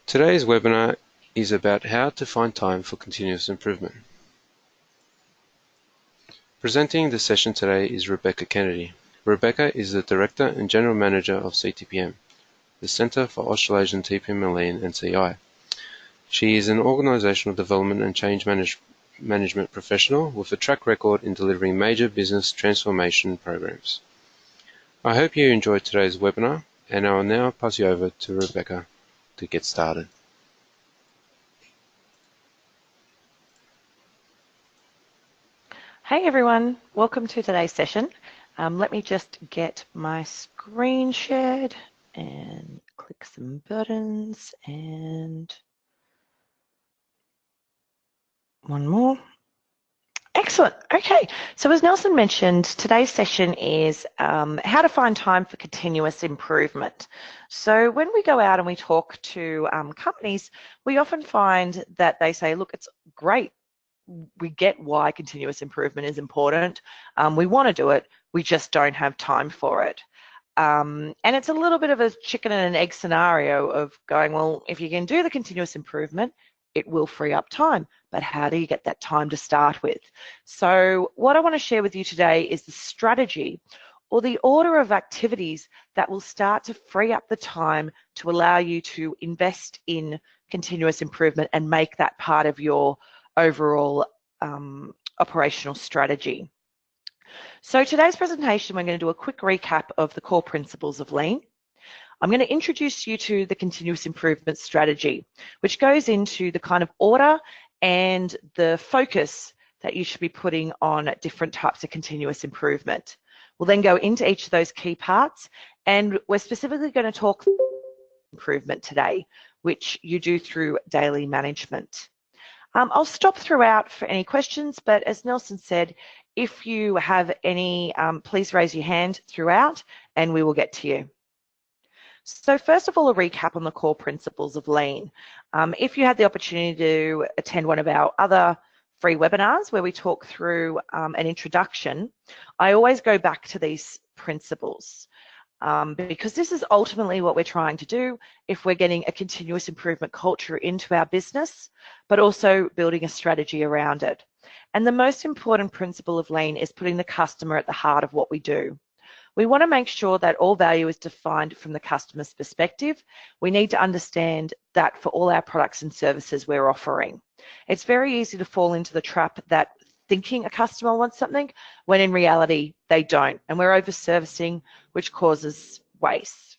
Today's webinar is about how to find time for continuous improvement. Presenting the session today is Rebecca Kennedy. Rebecca is the Director and General Manager of CTPM, the Centre for Australasian TPM Lean and CI. She is an organisational development and change management professional with a track record in delivering major business transformation programs. I hope you enjoyed today's webinar, and I will now pass you over to Rebecca to get started. Hey everyone, welcome to today's session. Let me just get my screen shared and click some buttons and one more. Excellent. Okay, so as Nelson mentioned, today's session is how to find time for continuous improvement. So when we go out and we talk to companies, we often find that they say, look, it's great. We get why continuous improvement is important. We want to do it. We just don't have time for it. And it's a little bit of a chicken and an egg scenario of going, well, if you can do the continuous improvement, it will free up time. But how do you get that time to start with? So what I want to share with you today is the strategy or the order of activities that will start to free up the time to allow you to invest in continuous improvement and make that part of your overall operational strategy. So today's presentation, we're going to do a quick recap of the core principles of Lean. I'm going to introduce you to the continuous improvement strategy, which goes into the kind of order and the focus that you should be putting on different types of continuous improvement. We'll then go into each of those key parts, and we're specifically going to talk improvement today, which you do through daily management. I'll stop throughout for any questions, but as Nelson said, if you have any, please raise your hand throughout and we will get to you. So first of all, a recap on the core principles of Lean. If you had the opportunity to attend one of our other free webinars where we talk through an introduction, I always go back to these principles. Because this is ultimately what we're trying to do if we're getting a continuous improvement culture into our business, but also building a strategy around it. And the most important principle of Lean is putting the customer at the heart of what we do. We want to make sure that all value is defined from the customer's perspective. We need to understand that for all our products and services we're offering. It's very easy to fall into the trap that thinking a customer wants something when in reality they don't, and we're over-servicing, which causes waste.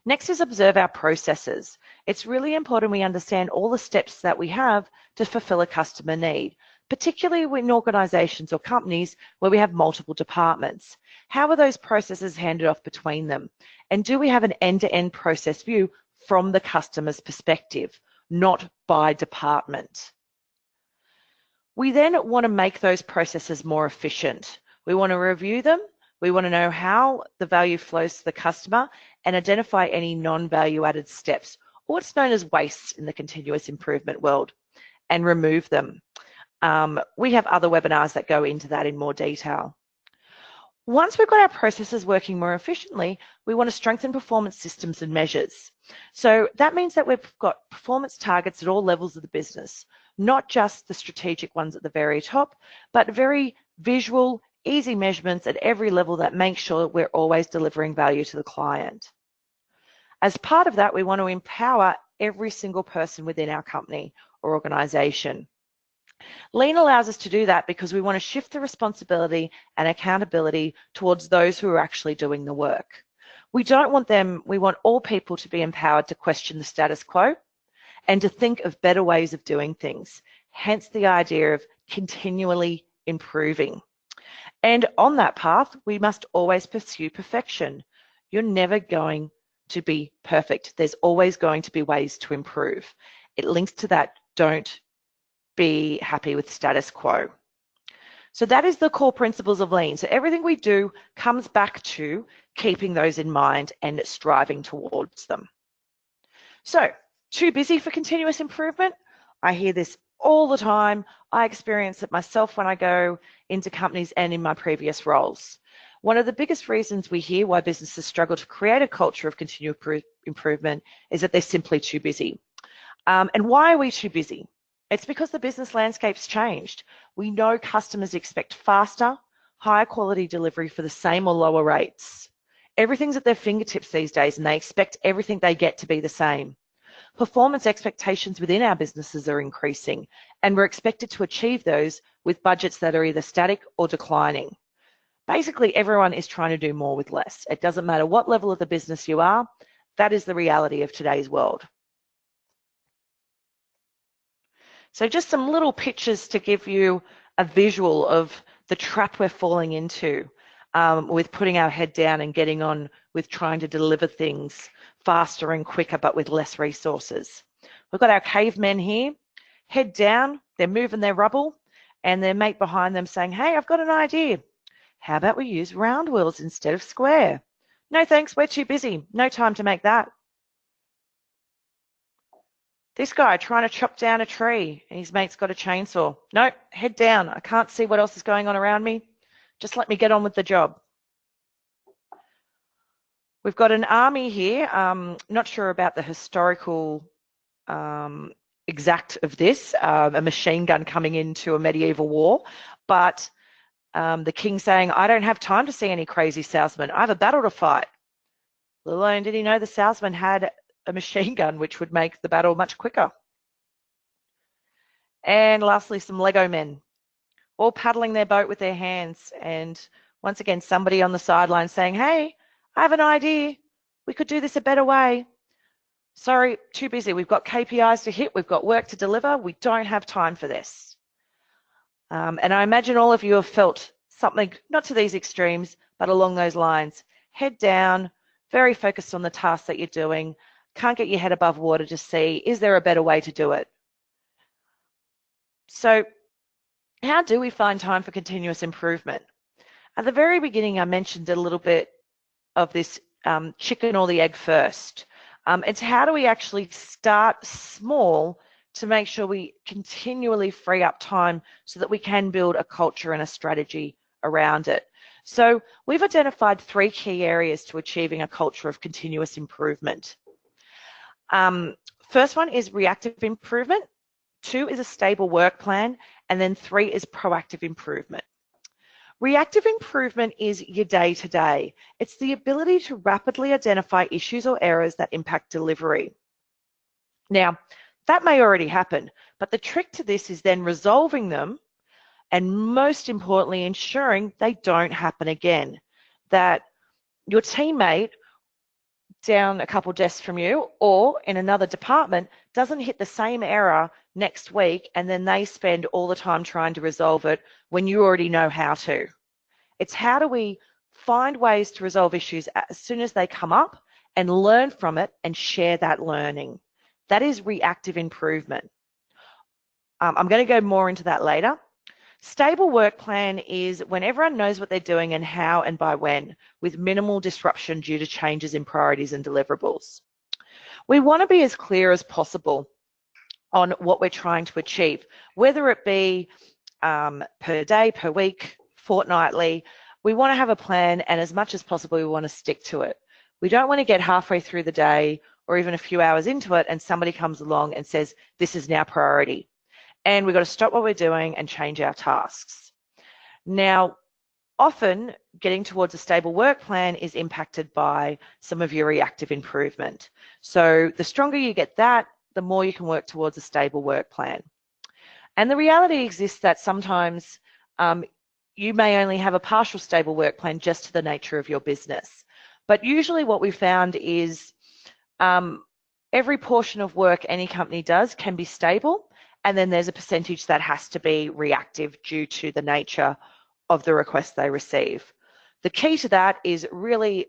Next is observe our processes. It's really important we understand all the steps that we have to fulfill a customer need, particularly in organisations or companies where we have multiple departments. How are those processes handed off between them? And do we have an end-to-end process view from the customer's perspective, not by department? We then want to make those processes more efficient. We want to review them. We want to know how the value flows to the customer and identify any non-value added steps, or what's known as wastes in the continuous improvement world, and remove them. We have other webinars that go into that in more detail. Once we've got our processes working more efficiently, we want to strengthen performance systems and measures. So that means that we've got performance targets at all levels of the business, not just the strategic ones at the very top, but very visual, easy measurements at every level that make sure that we're always delivering value to the client. As part of that, we want to empower every single person within our company or organisation. Lean allows us to do that because we want to shift the responsibility and accountability towards those who are actually doing the work. We want all people to be empowered to question the status quo and to think of better ways of doing things, hence the idea of continually improving. And on that path, we must always pursue perfection. You're never going to be perfect. There's always going to be ways to improve. It links to that, don't be happy with status quo. So that is the core principles of Lean. So everything we do comes back to keeping those in mind and striving towards them. So, too busy for continuous improvement? I hear this all the time. I experience it myself when I go into companies and in my previous roles. One of the biggest reasons we hear why businesses struggle to create a culture of continual improvement is that they're simply too busy. And why are we too busy? It's because the business landscape's changed. We know customers expect faster, higher quality delivery for the same or lower rates. Everything's at their fingertips these days, and they expect everything they get to be the same. Performance expectations within our businesses are increasing, and we're expected to achieve those with budgets that are either static or declining. Basically, everyone is trying to do more with less. It doesn't matter what level of the business you are, that is the reality of today's world. So just some little pictures to give you a visual of the trap we're falling into with putting our head down and getting on with trying to deliver things faster and quicker, but with less resources. We've got our cavemen here, head down, they're moving their rubble, and their mate behind them saying, hey, I've got an idea. How about we use round wheels instead of square? No thanks, we're too busy. No time to make that. This guy trying to chop down a tree and his mate's got a chainsaw. Nope, head down. I can't see what else is going on around me. Just let me get on with the job. We've got an army here. Not sure about the historical exact of this, a machine gun coming into a medieval war, but the king saying, I don't have time to see any crazy salesmen. I have a battle to fight. Little alone did he know the salesman had a machine gun, which would make the battle much quicker. And lastly, some Lego men, all paddling their boat with their hands. And once again, somebody on the sideline saying, hey, I have an idea. We could do this a better way. Sorry, too busy. We've got KPIs to hit. We've got work to deliver. We don't have time for this. And I imagine all of you have felt something, not to these extremes, but along those lines. Head down, very focused on the task that you're doing. Can't get your head above water to see, is there a better way to do it? So how do we find time for continuous improvement? At the very beginning, I mentioned a little bit of this chicken or the egg first. It's how do we actually start small to make sure we continually free up time so that we can build a culture and a strategy around it. So we've identified 3 key areas to achieving a culture of continuous improvement. First one is reactive improvement, 2 is a stable work plan, and then 3 is proactive improvement. Reactive improvement is your day-to-day. It's the ability to rapidly identify issues or errors that impact delivery. Now, that may already happen, but the trick to this is then resolving them and most importantly, ensuring they don't happen again. That your teammate down a couple desks from you or in another department doesn't hit the same error next week and then they spend all the time trying to resolve it when you already know how to. It's how do we find ways to resolve issues as soon as they come up and learn from it and share that learning. That is reactive improvement. I'm going to go more into that later. Stable work plan is when everyone knows what they're doing and how and by when, with minimal disruption due to changes in priorities and deliverables. We want to be as clear as possible on what we're trying to achieve, whether it be per day, per week, fortnightly. We want to have a plan, and as much as possible, we want to stick to it. We don't want to get halfway through the day or even a few hours into it and somebody comes along and says, this is now priority. And we've got to stop what we're doing and change our tasks. Now, often getting towards a stable work plan is impacted by some of your reactive improvement. So the stronger you get that, the more you can work towards a stable work plan. And the reality exists that sometimes you may only have a partial stable work plan just to the nature of your business. But usually what we found is every portion of work any company does can be stable, and then there's a percentage that has to be reactive due to the nature of the request they receive. The key to that is really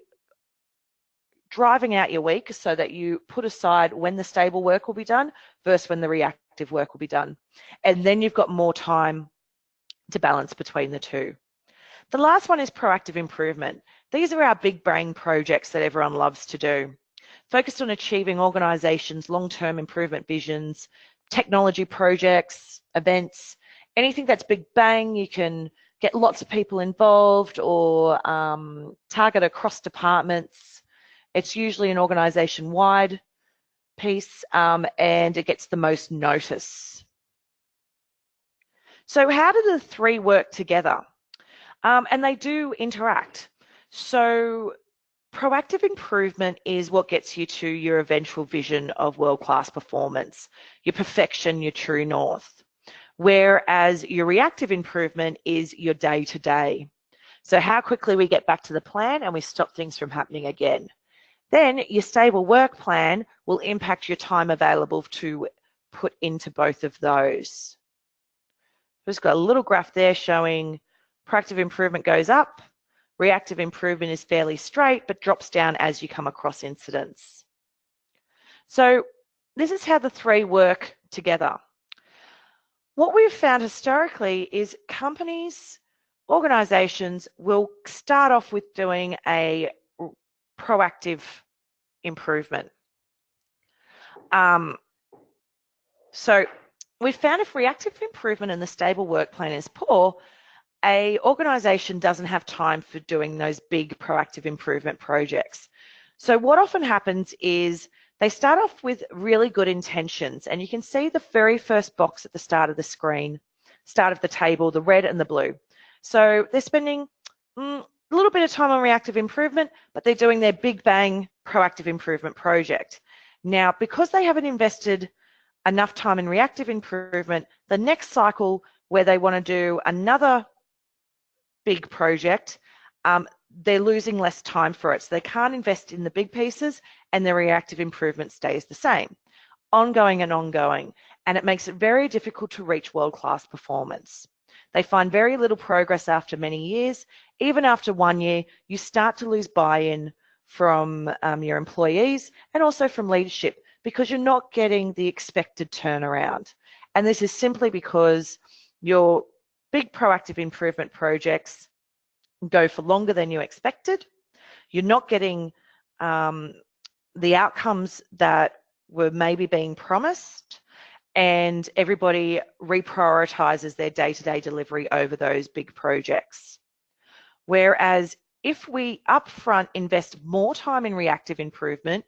driving out your week so that you put aside when the stable work will be done versus when the reactive work will be done. And then you've got more time to balance between the two. The last one is proactive improvement. These are our big brain projects that everyone loves to do, focused on achieving organisations' long-term improvement visions, technology projects, events, anything that's big bang, you can get lots of people involved or target across departments. It's usually an organisation-wide piece, and it gets the most notice. So how do the three work together? And they do interact. So proactive improvement is what gets you to your eventual vision of world-class performance, your perfection, your true north. Whereas your reactive improvement is your day-to-day. So how quickly we get back to the plan and we stop things from happening again. Then your stable work plan will impact your time available to put into both of those. We've just got a little graph there showing proactive improvement goes up, reactive improvement is fairly straight but drops down as you come across incidents. So this is how the three work together. What we've found historically is companies, organisations will start off with doing a proactive improvement. So we've found if reactive improvement and the stable work plan is poor, an organisation doesn't have time for doing those big proactive improvement projects. So what often happens is they start off with really good intentions, and you can see the very first box at the start of the screen, start of the table, the red and the blue. So they're spending a little bit of time on reactive improvement, but they're doing their big bang proactive improvement project. Now, because they haven't invested enough time in reactive improvement, the next cycle where they want to do another big project, they're losing less time for it. So they can't invest in the big pieces and the reactive improvement stays the same, ongoing and ongoing. And it makes it very difficult to reach world-class performance. They find very little progress after many years. Even after 1 year, you start to lose buy-in from your employees and also from leadership because you're not getting the expected turnaround. And this is simply because your big proactive improvement projects go for longer than you expected. You're not getting the outcomes that were maybe being promised, and everybody reprioritizes their day-to-day delivery over those big projects. Whereas if we upfront invest more time in reactive improvement,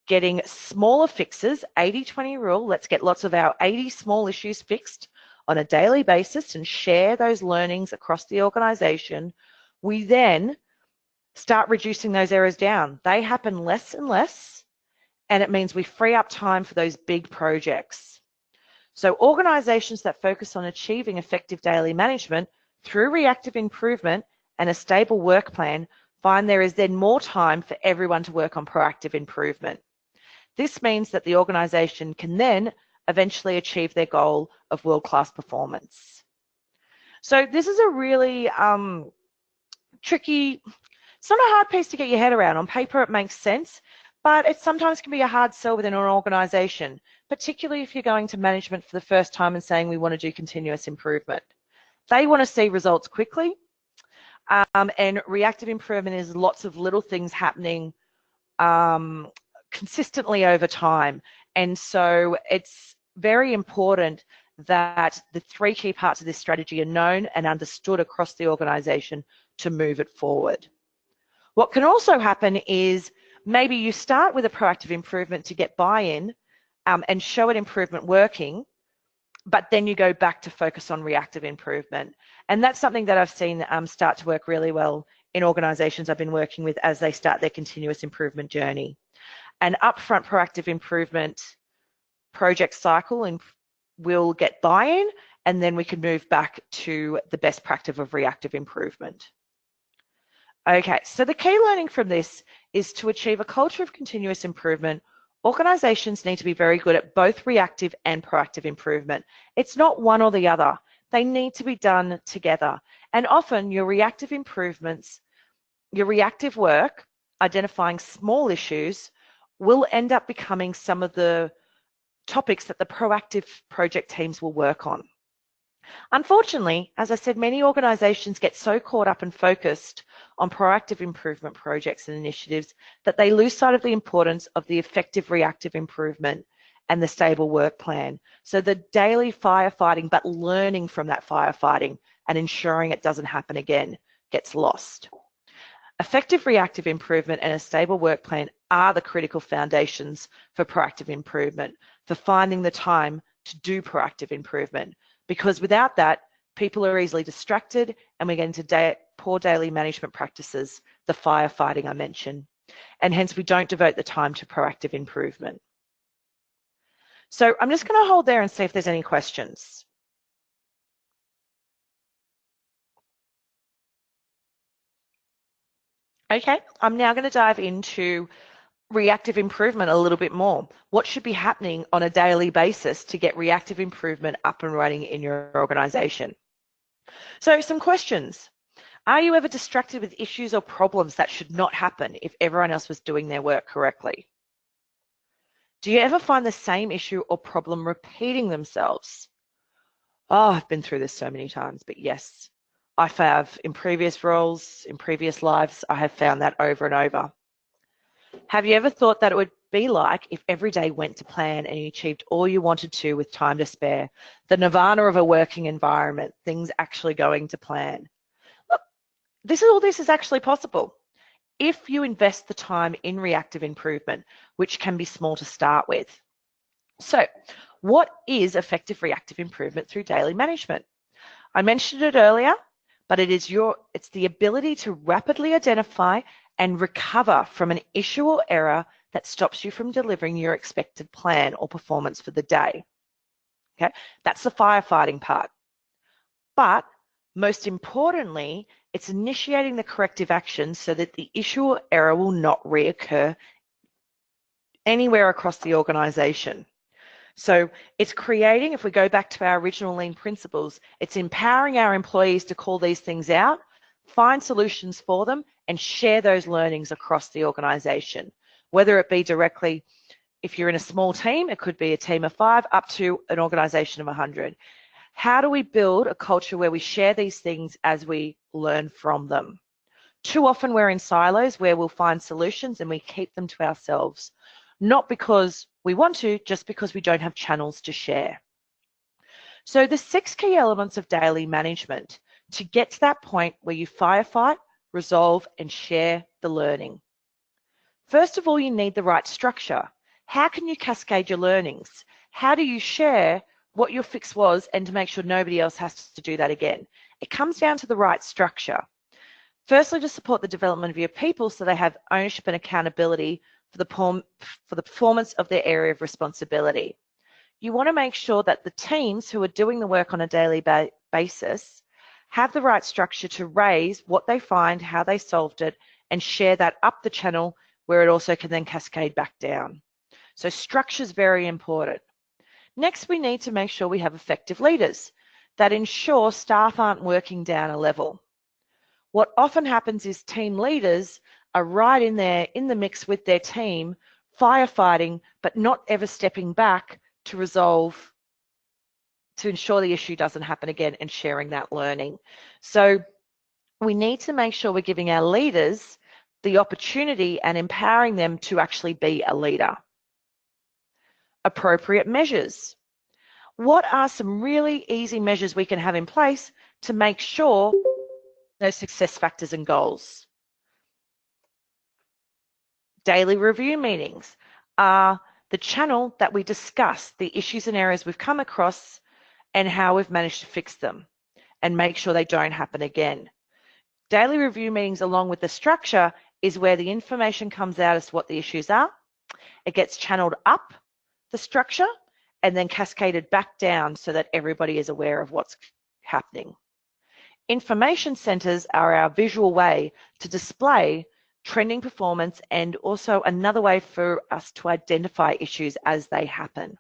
getting smaller fixes, 80-20 rule, let's get lots of our 80 small issues fixed on a daily basis and share those learnings across the organisation, we then start reducing those errors down. They happen less and less, and it means we free up time for those big projects. So organisations that focus on achieving effective daily management through reactive improvement and a stable work plan find there is then more time for everyone to work on proactive improvement. This means that the organisation can then eventually achieve their goal of world-class performance. So this is a really tricky, it's not a hard piece to get your head around. On paper, it makes sense, but it sometimes can be a hard sell within an organisation, particularly if you're going to management for the first time and saying we want to do continuous improvement. They want to see results quickly, and reactive improvement is lots of little things happening consistently over time. And so it's very important that the three key parts of this strategy are known and understood across the organisation to move it forward. What can also happen is maybe you start with a proactive improvement to get buy-in and show an improvement working, but then you go back to focus on reactive improvement. And that's something that I've seen start to work really well in organisations I've been working with as they start their continuous improvement journey. An upfront proactive improvement project cycle and will get buy-in, and then we can move back to the best practice of reactive improvement. Okay, so the key learning from this is to achieve a culture of continuous improvement, organisations need to be very good at both reactive and proactive improvement. It's not one or the other. They need to be done together. And often your reactive improvements, your reactive work, identifying small issues, will end up becoming some of the topics that the proactive project teams will work on. Unfortunately, as I said, many organisations get so caught up and focused on proactive improvement projects and initiatives that they lose sight of the importance of the effective reactive improvement and the stable work plan. So the daily firefighting, but learning from that firefighting, and ensuring it doesn't happen again gets lost. Effective reactive improvement and a stable work plan are the critical foundations for proactive improvement, for finding the time to do proactive improvement. Because without that, people are easily distracted and we get into poor daily management practices, the firefighting I mentioned, and hence we don't devote the time to proactive improvement. So I'm just going to hold there and see if there's any questions. Okay, I'm now going to dive into reactive improvement a little bit more. What should be happening on a daily basis to get reactive improvement up and running in your organisation? So some questions. Are you ever distracted with issues or problems that should not happen if everyone else was doing their work correctly? Do you ever find the same issue or problem repeating themselves? Oh, I've been through this so many times, but yes, I have in previous roles, in previous lives, I have found that over and over. Have you ever thought that it would be like if every day went to plan and you achieved all you wanted to with time to spare? The nirvana of a working environment, things actually going to plan. Look, all this is actually possible if you invest the time in reactive improvement, which can be small to start with. So, what is effective reactive improvement through daily management? I mentioned it earlier, but it's the ability to rapidly identify and recover from an issue or error that stops you from delivering your expected plan or performance for the day. Okay, that's the firefighting part. But most importantly, it's initiating the corrective action so that the issue or error will not reoccur anywhere across the organisation. So it's creating, if we go back to our original lean principles, it's empowering our employees to call these things out, find solutions for them, and share those learnings across the organisation, whether it be directly, if you're in a small team, it could be a team of 5 up to an organisation of 100. How do we build a culture where we share these things as we learn from them? Too often we're in silos where we'll find solutions and we keep them to ourselves, not because we want to, just because we don't have channels to share. So the 6 key elements of daily management to get to that point where you firefight, resolve, and share the learning. First of all, you need the right structure. How can you cascade your learnings? How do you share what your fix was and to make sure nobody else has to do that again? It comes down to the right structure. Firstly, to support the development of your people so they have ownership and accountability for the performance of their area of responsibility. You want to make sure that the teams who are doing the work on a daily basis have the right structure to raise what they find, how they solved it, and share that up the channel where it also can then cascade back down. So structure is very important. Next, we need to make sure we have effective leaders that ensure staff aren't working down a level. What often happens is team leaders are right in there in the mix with their team, firefighting, but not ever stepping back to resolve, to ensure the issue doesn't happen again and sharing that learning. So we need to make sure we're giving our leaders the opportunity and empowering them to actually be a leader. Appropriate measures. What are some really easy measures we can have in place to make sure those success factors and goals? Daily review meetings are the channel that we discuss the issues and areas we've come across and how we've managed to fix them and make sure they don't happen again. Daily review meetings, along with the structure, is where the information comes out as to what the issues are. It gets channeled up the structure and then cascaded back down so that everybody is aware of what's happening. Information centers are our visual way to display trending performance and also another way for us to identify issues as they happen.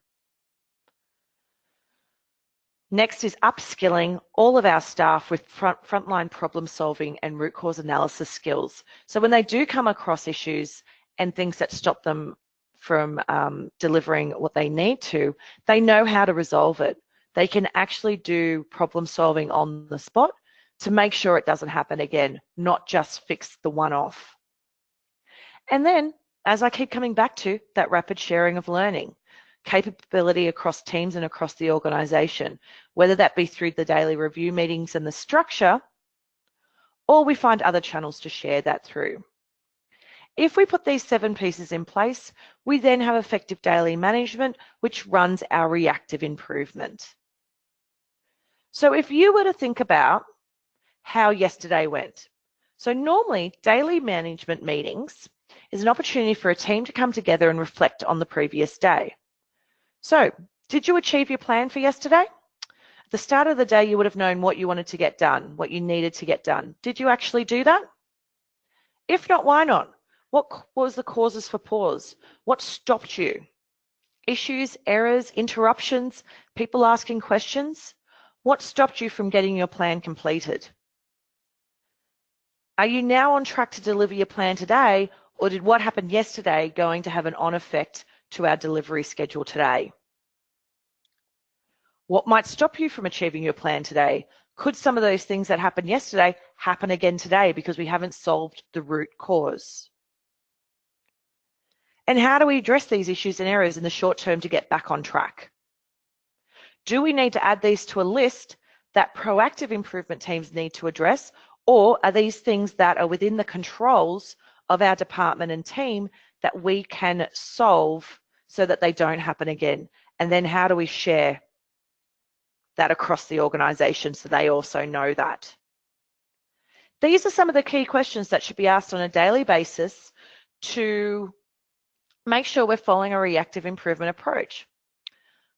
Next is upskilling all of our staff with frontline problem solving and root cause analysis skills. So when they do come across issues and things that stop them from delivering what they need to, they know how to resolve it. They can actually do problem solving on the spot to make sure it doesn't happen again, not just fix the one-off. And then, as I keep coming back to, that rapid sharing of learning. capability across teams and across the organisation, whether that be through the daily review meetings and the structure, or we find other channels to share that through. If we put these 7 pieces in place, we then have effective daily management, which runs our reactive improvement. So if you were to think about how yesterday went, so normally daily management meetings is an opportunity for a team to come together and reflect on the previous day. So did you achieve your plan for yesterday? At the start of the day, you would have known what you wanted to get done, what you needed to get done. Did you actually do that? If not, why not? What was the causes for pause? What stopped you? Issues, errors, interruptions, people asking questions? What stopped you from getting your plan completed? Are you now on track to deliver your plan today, or did what happened yesterday going to have an on effect to our delivery schedule today? What might stop you from achieving your plan today? Could some of those things that happened yesterday happen again today because we haven't solved the root cause? And how do we address these issues and errors in the short term to get back on track? Do we need to add these to a list that proactive improvement teams need to address, or are these things that are within the controls of our department and team that we can solve so that they don't happen again? And then how do we share that across the organisation so they also know that? These are some of the key questions that should be asked on a daily basis to make sure we're following a reactive improvement approach.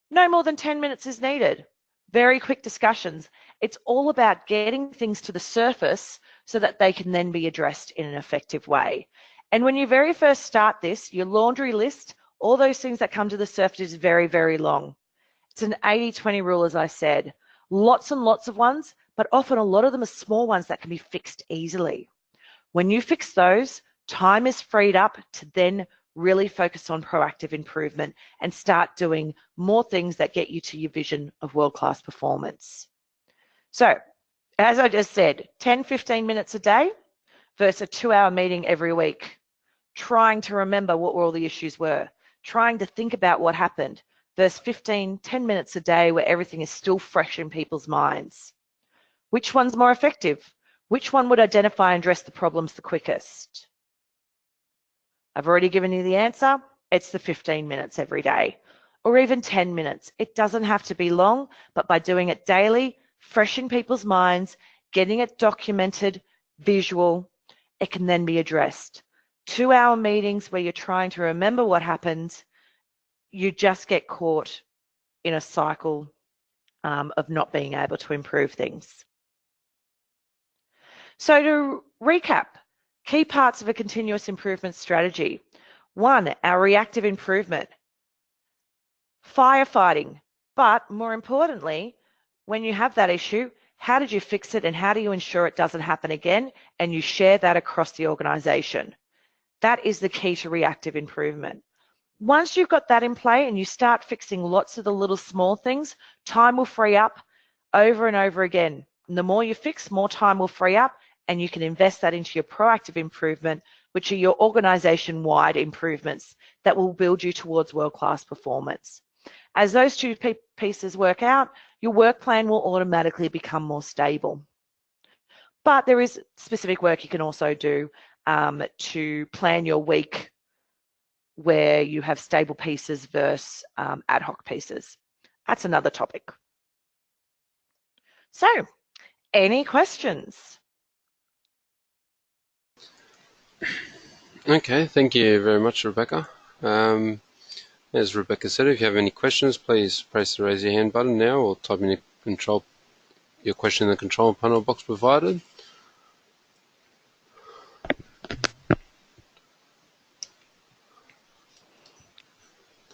No more than 10 minutes is needed. Very quick discussions. It's all about getting things to the surface so that they can then be addressed in an effective way. And when you very first start this, your laundry list, all those things that come to the surface is very, very long. It's an 80-20 rule, as I said. Lots and lots of ones, but often a lot of them are small ones that can be fixed easily. When you fix those, time is freed up to then really focus on proactive improvement and start doing more things that get you to your vision of world-class performance. So, as I just said, 10-15 minutes a day versus a 2-hour meeting every week, trying to remember what all the issues were, trying to think about what happened, versus 10 minutes a day where everything is still fresh in people's minds. Which one's more effective? Which one would identify and address the problems the quickest? I've already given you the answer. It's the 15 minutes every day, or even 10 minutes. It doesn't have to be long, but by doing it daily, fresh in people's minds, getting it documented, visual, it can then be addressed. 2-hour meetings where you're trying to remember what happened, you just get caught in a cycle of not being able to improve things. So to recap, key parts of a continuous improvement strategy. 1, our reactive improvement. Firefighting, but more importantly, when you have that issue, how did you fix it and how do you ensure it doesn't happen again? And you share that across the organisation. That is the key to reactive improvement. Once you've got that in play and you start fixing lots of the little small things, time will free up over and over again. And the more you fix, more time will free up, and you can invest that into your proactive improvement, which are your organisation-wide improvements that will build you towards world-class performance. As those 2 pieces work out, your work plan will automatically become more stable. But there is specific work you can also do to plan your week where you have stable pieces versus ad hoc pieces. That's another topic. So, any questions? Okay, thank you very much, Rebecca. As Rebecca said, if you have any questions, please press the raise your hand button now or type in your question in the control panel box provided.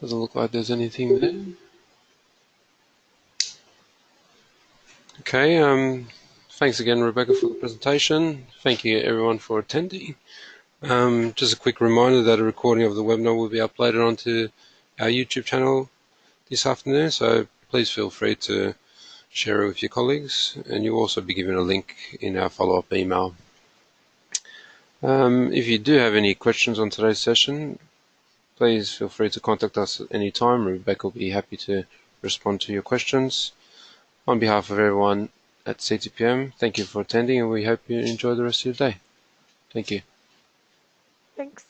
Doesn't look like there's anything there. Okay, thanks again, Rebecca, for the presentation. Thank you, everyone, for attending. Just a quick reminder that a recording of the webinar will be uploaded onto our YouTube channel this afternoon, so please feel free to share it with your colleagues, and you'll also be given a link in our follow-up email. If you do have any questions on today's session, please feel free to contact us at any time. Rebecca will be happy to respond to your questions. On behalf of everyone at CTPM, thank you for attending, and we hope you enjoy the rest of your day. Thank you. Thanks.